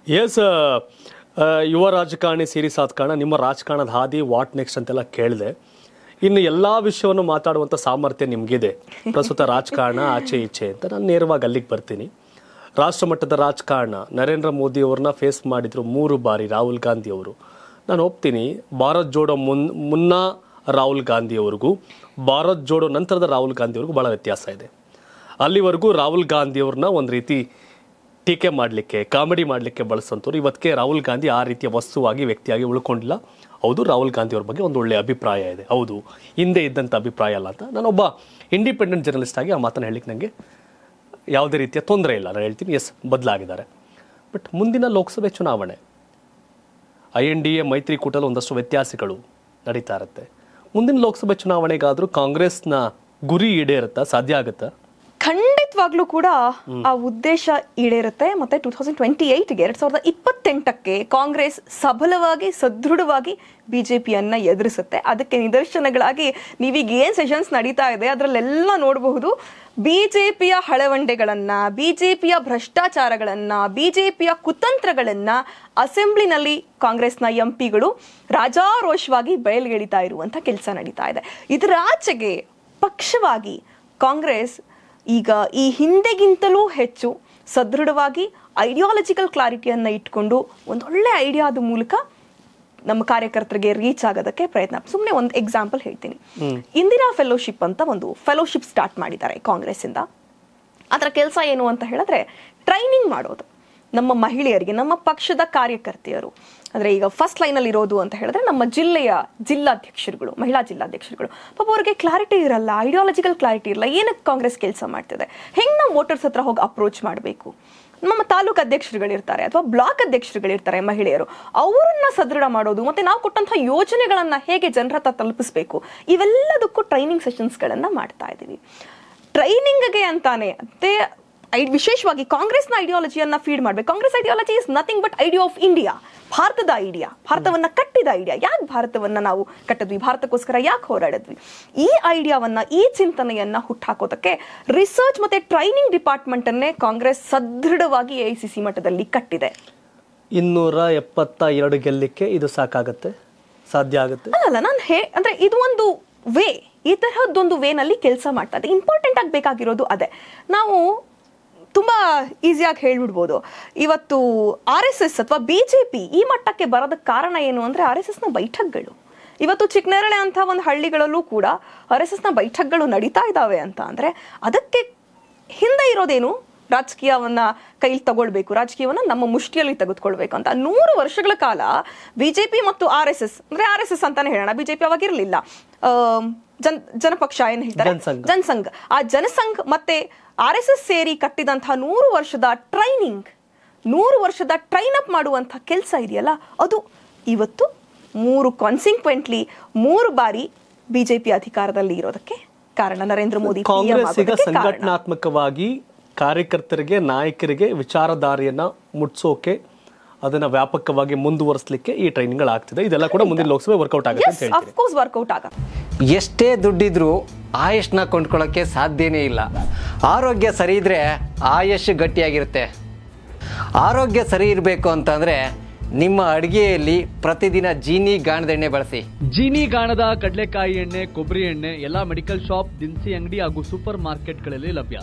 S ಯುವ ರಾಜಕಾರಣಿ series ಆದ ಕಾರಣ ನಿಮ್ಮ ರಾಜಕಾರಣದ ಹಾದಿ ವಾಟ್ ನೆಕ್ಸ್ಟ್ ಅಂತೆಲ್ಲ ಕೇಳಿದೆ. ಇನ್ನು ಎಲ್ಲ ವಿಷಯವನ್ನು ಮಾತಾಡುವಂಥ ಸಾಮರ್ಥ್ಯ ನಿಮಗಿದೆ, ಪ್ರಸ್ತುತ ರಾಜಕಾರಣ ಆಚೆ ಈಚೆ ಅಂತ. ನಾನು ನೇರವಾಗಿ ಅಲ್ಲಿಗೆ ಬರ್ತೀನಿ. ರಾಷ್ಟ್ರ ಮಟ್ಟದ ರಾಜಕಾರಣ ನರೇಂದ್ರ ಮೋದಿ ಅವ್ರನ್ನ ಫೇಸ್ ಮಾಡಿದ್ರು 3 ಬಾರಿ ರಾಹುಲ್ ಗಾಂಧಿ ಅವರು. ನಾನು ಒಪ್ತೀನಿ, ಭಾರತ್ ಜೋಡೋ ಮುನ್ನ ರಾಹುಲ್ ಗಾಂಧಿ ಅವ್ರಿಗೂ ಭಾರತ್ ಜೋಡೋ ನಂತರದ ರಾಹುಲ್ ಗಾಂಧಿ ಅವ್ರಿಗೂ ಭಾಳ ವ್ಯತ್ಯಾಸ ಇದೆ. ಅಲ್ಲಿವರೆಗೂ ರಾಹುಲ್ ಗಾಂಧಿ ಅವ್ರನ್ನ ಒಂದು ರೀತಿ ಟೀಕೆ ಮಾಡಲಿಕ್ಕೆ, ಕಾಮಿಡಿ ಮಾಡಲಿಕ್ಕೆ ಬಳಸಂತವ್ರು. ಇವತ್ತಿಗೆ ರಾಹುಲ್ ಗಾಂಧಿ ಆ ರೀತಿಯ ವಸ್ತುವಾಗಿ ವ್ಯಕ್ತಿಯಾಗಿ ಉಳ್ಕೊಂಡಿಲ್ಲ. ಹೌದು, ರಾಹುಲ್ ಗಾಂಧಿ ಅವ್ರ ಬಗ್ಗೆ ಒಂದು ಒಳ್ಳೆಯ ಅಭಿಪ್ರಾಯ ಇದೆ, ಹೌದು, ಹಿಂದೆ ಇದ್ದಂಥ ಅಭಿಪ್ರಾಯ ಅಲ್ಲ ಅಂತ. ನಾನೊಬ್ಬ ಇಂಡಿಪೆಂಡೆಂಟ್ ಜರ್ನಲಿಸ್ಟ್ ಆಗಿ ಆ ಮಾತನ್ನು ಹೇಳಲಿಕ್ಕೆ ನನಗೆ ಯಾವುದೇ ರೀತಿಯ ತೊಂದರೆ ಇಲ್ಲ. ನಾನು ಹೇಳ್ತೀನಿ, ಎಸ್, ಬದಲಾಗಿದ್ದಾರೆ. ಬಟ್ ಮುಂದಿನ ಲೋಕಸಭೆ ಚುನಾವಣೆ, INDA ಮೈತ್ರಿಕೂಟದಲ್ಲಿ ಒಂದಷ್ಟು ವ್ಯತ್ಯಾಸಗಳು ನಡೀತಾ ಇರುತ್ತೆ. ಮುಂದಿನ ಲೋಕಸಭೆ ಚುನಾವಣೆಗಾದರೂ ಕಾಂಗ್ರೆಸ್ನ ಗುರಿ ಈಡೇರುತ್ತಾ, ಸಾಧ್ಯ ಆಗುತ್ತಾ? ಖಂಡಿತವಾಗ್ಲೂ ಕೂಡ ಆ ಉದ್ದೇಶ ಈಡೇರುತ್ತೆ. ಮತ್ತೆ 2028ಗೆ 2028ಕ್ಕೆ ಕಾಂಗ್ರೆಸ್ ಸಬಲವಾಗಿ ಸದೃಢವಾಗಿ ಬಿಜೆಪಿಯನ್ನ ಎದುರಿಸುತ್ತೆ. ಅದಕ್ಕೆ ನಿದರ್ಶನಗಳಾಗಿ ನೀವೀಗ ಏನ್ ಸೆಷನ್ಸ್ ನಡೀತಾ ಇದೆ ಅದರಲ್ಲೆಲ್ಲ ನೋಡಬಹುದು. ಬಿಜೆಪಿಯ ಹಳವಂಡೆಗಳನ್ನ, ಬಿಜೆಪಿಯ ಭ್ರಷ್ಟಾಚಾರಗಳನ್ನ, ಬಿಜೆಪಿಯ ಕುತಂತ್ರಗಳನ್ನ ಅಸೆಂಬ್ಲಿನಲ್ಲಿ ಕಾಂಗ್ರೆಸ್ನ ಎಂಪಿಗಳು ರಾಜಾರೋಷವಾಗಿ ಬಯಲ್ಗೆಳಿತಾ ಇರುವಂತ ಕೆಲಸ ನಡೀತಾ ಇದೆ. ಇದರಾಚೆಗೆ ಪಕ್ಷವಾಗಿ ಕಾಂಗ್ರೆಸ್ ಈಗ ಈ ಹಿಂದೆಗಿಂತಲೂ ಹೆಚ್ಚು ಸದೃಢವಾಗಿ ಐಡಿಯಾಲಜಿಕಲ್ ಕ್ಲಾರಿಟಿಯನ್ನು ಇಟ್ಕೊಂಡು ಒಂದೊಳ್ಳೆ ಐಡಿಯಾದ ಮೂಲಕ ನಮ್ಮ ಕಾರ್ಯಕರ್ತರಿಗೆ ರೀಚ್ ಆಗೋದಕ್ಕೆ ಪ್ರಯತ್ನ. ಸುಮ್ಮನೆ ಒಂದು ಎಕ್ಸಾಂಪಲ್ ಹೇಳ್ತೀನಿ. ಇಂದಿರಾ ಫೆಲೋಶಿಪ್ ಅಂತ ಒಂದು ಫೆಲೋಶಿಪ್ ಸ್ಟಾರ್ಟ್ ಮಾಡಿದ್ದಾರೆ ಕಾಂಗ್ರೆಸ್ ಇಂದ. ಅದರ ಕೆಲಸ ಏನು ಅಂತ ಹೇಳಿದ್ರೆ ಟ್ರೈನಿಂಗ್ ಮಾಡೋದು ನಮ್ಮ ಮಹಿಳೆಯರಿಗೆ, ನಮ್ಮ ಪಕ್ಷದ ಕಾರ್ಯಕರ್ತೆಯರು. ಅಂದರೆ ಈಗ ಫಸ್ಟ್ ಲೈನಲ್ಲಿ ಇರೋದು ಅಂತ ಹೇಳಿದ್ರೆ ನಮ್ಮ ಜಿಲ್ಲೆಯ ಜಿಲ್ಲಾಧ್ಯಕ್ಷರುಗಳು, ಮಹಿಳಾ ಜಿಲ್ಲಾಧ್ಯಕ್ಷರುಗಳು. ಪಾಪ ಅವ್ರಿಗೆ ಕ್ಲಾರಿಟಿ ಇರಲ್ಲ, ಐಡಿಯಾಲಜಿಕಲ್ ಕ್ಲಾರಿಟಿ ಇರಲ್ಲ, ಏನಕ್ಕೆ ಕಾಂಗ್ರೆಸ್ ಕೆಲಸ ಮಾಡ್ತಿದೆ, ಹೆಂಗೆ ನಾವು ವೋಟರ್ಸ್ ಹತ್ರ ಹೋಗಿ ಅಪ್ರೋಚ್ ಮಾಡಬೇಕು. ನಮ್ಮ ತಾಲೂಕು ಅಧ್ಯಕ್ಷರುಗಳಿರ್ತಾರೆ ಅಥವಾ ಬ್ಲಾಕ್ ಅಧ್ಯಕ್ಷರುಗಳಿರ್ತಾರೆ ಮಹಿಳೆಯರು, ಅವರನ್ನ ಸದೃಢ ಮಾಡೋದು, ಮತ್ತೆ ನಾವು ಕೊಟ್ಟಂತಹ ಯೋಜನೆಗಳನ್ನ ಹೇಗೆ ಜನರ ಹತ್ರ ತಲುಪಿಸ್ಬೇಕು, ಇವೆಲ್ಲದಕ್ಕೂ ಟ್ರೈನಿಂಗ್ ಸೆಷನ್ಸ್ಗಳನ್ನ ಮಾಡ್ತಾ ಇದ್ದೀವಿ. ಟ್ರೈನಿಂಗ್ಗೆ ಅಂತಾನೆ ಮತ್ತೆ ವಿಶೇಷವಾಗಿ ಕಾಂಗ್ರೆಸ್ನ ಐಡಿಯಾಲಜಿಯನ್ನ ಫೀಡ್ ಮಾಡಬೇಕು. Congress ideology is nothing but idea of India, ಭಾರತದ ಐಡಿಯಾ, ಭಾರತವನ್ನ ಕಟ್ಟಿದ ಐಡಿಯಾ. ಯಾಕೆ ಭಾರತವನ್ನ ನಾವು ಕಟ್ಟಿದ್ವಿ, ಭಾರತಕ್ಕೋಸ್ಕರ ಯಾಕೆ ಹೋರಾಡಿದ್ವಿ, ಈ ಐಡಿಯಾವನ್ನ, ಈ ಚಿಂತನೆಯನ್ನ ಹುಟ್ಟಾಕೋದಕ್ಕೆ ರಿಸರ್ಚ್ ಮತ್ತೆ ಟ್ರೈನಿಂಗ್ ಡಿಪಾರ್ಟ್ಮೆಂಟ್ ಅನ್ನೇ ಕಾಂಗ್ರೆಸ್ ಸದೃಢವಾಗಿ AICC ಮಟ್ಟದಲ್ಲಿ ಕಟ್ಟಿದೆ. 272 ಗೆಲ್ಲಕ್ಕೆ ಇದು ಸಾಕಾಗತ್ತೆ, ಸಾಧ್ಯ ಆಗುತ್ತೆ? ಅಲ್ಲ, ನಾನು ಅಂದ್ರೆ ಇದು ಒಂದು ವೇ, ಈ ತರಹದ್ದೊಂದು ವೇನಲ್ಲಿ ಕೆಲಸ ಮಾಡ್ತಾ ಇದೆ. ಇಂಪಾರ್ಟೆಂಟ್ ಆಗಿ ಬೇಕಾಗಿರೋದು ಅದೇ. ನಾವು ತುಂಬಾ ಈಸಿಯಾಗಿ ಹೇಳ್ಬಿಡ್ಬೋದು, ಇವತ್ತು RSS ಅಥವಾ ಬಿಜೆಪಿ ಈ ಮಟ್ಟಕ್ಕೆ ಬರೋದಕ್ಕೆ ಕಾರಣ ಏನು ಅಂದ್ರೆ RSSನ ಬೈಠಕ್ಗಳು. ಇವತ್ತು ಚಿಕ್ಕನೇರಳೆ ಅಂತ ಒಂದು ಹಳ್ಳಿಗಳಲ್ಲೂ ಕೂಡ RSSನ ಬೈಠಕ್ಗಳು ನಡೀತಾ ಇದ್ದಾವೆ ಅಂತ ಅಂದ್ರೆ ಅದಕ್ಕೆ ಹಿಂದೆ ಇರೋದೇನು, ರಾಜಕೀಯವನ್ನ ಕೈಲಿ ತಗೊಳ್ಬೇಕು, ರಾಜಕೀಯವನ್ನ ನಮ್ಮ ಮುಷ್ಟಿಯಲ್ಲಿ ತೆಗೆದುಕೊಳ್ಬೇಕು ಅಂತ. 100 ವರ್ಷಗಳ ಕಾಲ ಬಿಜೆಪಿ ಮತ್ತು RSS, ಅಂದ್ರೆ RSS ಅಂತಾನೆ ಹೇಳೋಣ, ಬಿಜೆಪಿ ಅವಾಗಿರ್ಲಿಲ್ಲ, ಜನಪಕ್ಷ ಏನ್ ಹೇಳ್ತಾರೆ, ಜನಸಂಘ. ಆ ಜನಸಂಘ ಮತ್ತೆ RSS ಸೇರಿ ಕಟ್ಟಿದಂತಹ 100 ವರ್ಷದ ಟ್ರೈನಿಂಗ್, 100 ವರ್ಷದ ಟ್ರೈನ್ ಅಪ್ ಮಾಡುವಂತಹ ಕೆಲಸ ಇದೆಯಲ್ಲ, ಅದು ಇವತ್ತು 3 ಬಾರಿ ಬಿಜೆಪಿ ಅಧಿಕಾರದಲ್ಲಿ ಇರೋದಕ್ಕೆ ಕಾರಣ. ನರೇಂದ್ರ ಮೋದಿ ಕಾಂಗ್ರೆಸ್ ಈಗ ಸಂಘಟನಾತ್ಮಕವಾಗಿ ಕಾರ್ಯಕರ್ತರಿಗೆ, ನಾಯಕರಿಗೆ ವಿಚಾರಧಾರೆಯನ್ನ ಮುಟ್ಸೋಕೆ, ಅದನ್ನ ವ್ಯಾಪಕವಾಗಿ ಮುಂದುವರಿಸಲಿಕ್ಕೆ ಈ ಟ್ರೈನಿಂಗ್ ಆಗ್ತಿದೆ. ಇದೆಲ್ಲ ಕೂಡ ಮುಂದಿನ ಲೋಕಸಭೆ ವರ್ಕೌಟ್ ಆಗುತ್ತೆ. ವರ್ಕೌಟ್ ಆಗುತ್ತೆ. ಎಷ್ಟೇ ದುಡ್ಡಿದ್ರು ಆಯುಷ್ನ ಕೊಂಡ್ಕೊಳ್ಳೋಕ್ಕೆ ಸಾಧ್ಯನೇ ಇಲ್ಲ. ಆರೋಗ್ಯ ಸರಿ ಇದ್ರೆ ಆಯುಷ್ ಗಟ್ಟಿಯಾಗಿರುತ್ತೆ. ಆರೋಗ್ಯ ಸರಿ ಇರಬೇಕು ಅಂತಂದ್ರೆ ನಿಮ್ಮ ಅಡುಗೆಯಲ್ಲಿ ಪ್ರತಿದಿನ ಜೀನಿ ಗಾಣದ ಎಣ್ಣೆ ಬಳಸಿ. ಜೀನಿ ಗಾಣದ ಕಡಲೆಕಾಯಿ ಎಣ್ಣೆ, ಕೊಬ್ಬರಿ ಎಣ್ಣೆ ಎಲ್ಲ ಮೆಡಿಕಲ್ ಶಾಪ್, ದಿನಸಿ ಅಂಗಡಿ ಹಾಗೂ ಸೂಪರ್ ಮಾರ್ಕೆಟ್ಗಳಲ್ಲಿ ಲಭ್ಯ.